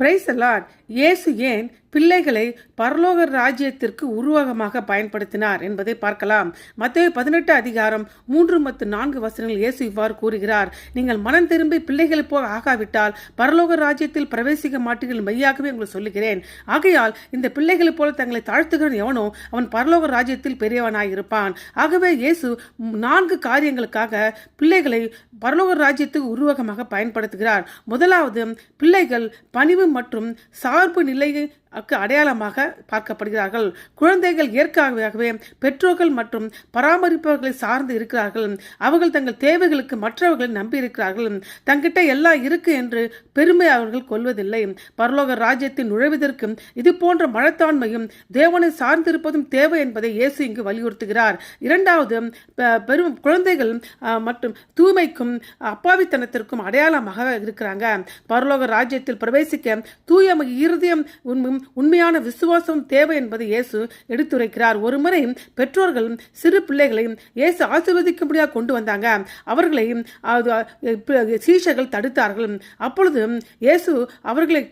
Praise the Lord. இயேசு ஏன் பிள்ளைகளை பரலோக ராஜ்யத்திற்கு உருவகமாக பயன்படுத்தினார் என்பதை பார்க்கலாம். மத்தேயு 18 அதிகாரம் 3 மற்றும் 4 வசனங்கள் இயேசு இவ்வாறு கூறுகிறார். நீங்கள் மனம் திரும்பி பிள்ளைகளை போல் ஆகாவிட்டால் பரலோக ராஜ்யத்தில் பிரவேசிக்க மாட்டீர்கள், மெய்யாகவே உங்களுக்கு சொல்லுகிறேன். ஆகையால் இந்த பிள்ளைகளைப் போல தங்களை தாழ்த்துகிறவன் எவனோ அவன் பரலோக ராஜ்யத்தில் பெரியவனாயிருப்பான். ஆகவே இயேசு 4 காரியங்களுக்காக பிள்ளைகளை பரலோக ராஜ்யத்துக்கு உருவகமாக பயன்படுத்துகிறார். முதலாவது, பிள்ளைகள் பணிவு மற்றும் சார்பு நிலையை அடையாளமாக பார்க்கப்படுகிறார்கள். குழந்தைகள் இயற்கையாகவே பெற்றோர்கள் மற்றும் பராமரிப்பவர்களை சார்ந்து இருக்கிறார்கள். அவர்கள் தங்கள் தேவைகளுக்கு மற்றவர்களை நம்பி இருக்கிறார்கள். தங்கிட்ட எல்லாம் இருக்கு என்று பெருமை அவர்கள் கொள்வதில்லை. பரலோக ராஜ்யத்தில் நுழைவதற்கு இது போன்ற மனத்தாண்மையும் தேவனை சார்ந்திருப்பதும் தேவை என்பதை இயேசு இங்கு வலியுறுத்துகிறார். இரண்டாவது, பெரும் குழந்தைகள் மற்றும் தூய்மைக்கும் அப்பாவித்தனத்திற்கும் அடையாளமாக இருக்கிறாங்க. பரலோக ராஜ்யத்தில் பிரவேசிக்க தூய இருதயம் உண்மையான விசுவாசம் தேவை என்பதை இயேசு எடுத்துரைக்கிறார். ஒருமுறை பெற்றோர்கள் சிறு பிள்ளைகளை இயேசு ஆசீர்வதிக்கும்படியாக கொண்டு வந்தாங்க. அவர்களை சீஷர்கள் தடுத்தார்கள். அப்பொழுது இயேசு அவர்களை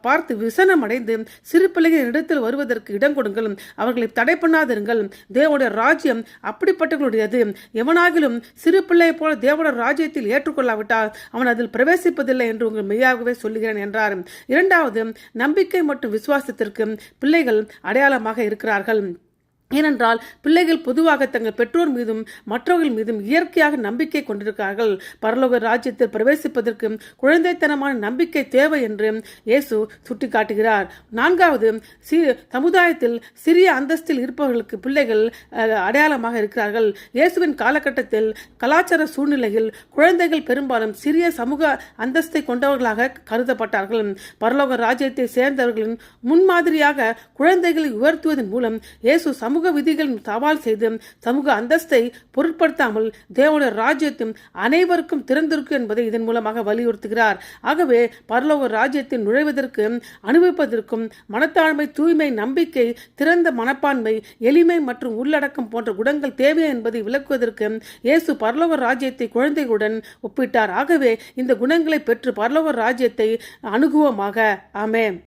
பார்த்து விசனம் அடைந்து, சிறு பிள்ளைகள் இடத்தில் வருவதற்கு இடம் கொடுங்கள், அவர்களை தடை பண்ணாதிருங்கள், தேவனுடைய ராஜ்யம் அப்படிப்பட்டவர்களுடையது. எவனாகிலும் சிறு பிள்ளையை போல தேவனுடைய ராஜ்யத்தில் ஏற்றுக்கொள்ளாவிட்டால் அவன் அதில் பிரவேசிப்பதில்லை என்று உங்கள் மெய்யாகவே சொல்லுகிறேன் என்றார். இரண்டாவது, நம்பிக்கை மற்றும் விசுவாசத்திற்கு பிள்ளைகள் அடையாளமாக இருக்கிறார்கள். ஏனென்றால் பிள்ளைகள் பொதுவாக தங்கள் பெற்றோர் மீதும் மற்றவர்கள் மீதும் இயற்கையாக நம்பிக்கை கொண்டிருக்கிறார்கள். பரலோக ராஜ்யத்தில் பிரவேசிப்பதற்கு குழந்தைத்தனமான நம்பிக்கை தேவை என்று இயேசு சுட்டிக்காட்டுகிறார். நான்காவது, சமுதாயத்தில் சிறிய அந்தஸ்தில் இருப்பவர்களுக்கு பிள்ளைகள் அடையாளமாக இருக்கிறார்கள். இயேசுவின் காலகட்டத்தில் கலாச்சார சூழ்நிலையில் குழந்தைகள் பெரும்பாலும் சிறிய சமூக அந்தஸ்தை கொண்டவர்களாக கருதப்பட்டார்கள். பரலோக ராஜ்யத்தை சேர்ந்தவர்களின் முன்மாதிரியாக குழந்தைகளை உயர்த்துவதன் மூலம் இயேசு சமூக விதிகள் சவால் செய்து சமூக அந்தஸ்தை பொருட்படுத்தாமல் தேவனுடைய ராஜ்யத்தின் அனைவருக்கும் திறந்திருக்கும் என்பதை இதன் மூலமாக வலியுறுத்துகிறார். ஆகவே பரலோக ராஜ்யத்தில் நுழைவதற்கு அனுபவிப்பதற்கும் மனத்தாழ்மை, தூய்மை, நம்பிக்கை, திறந்த மனப்பான்மை, எளிமை மற்றும் உள்ளடக்கம் போன்ற குணங்கள் தேவை என்பதை விளக்குவதற்கு இயேசு பரலோக ராஜ்யத்தை குழந்தைகளுடன் ஒப்பிட்டார். ஆகவே இந்த குணங்களை பெற்று பரலோக ராஜ்யத்தை அணுகுவோமாக. ஆமென்.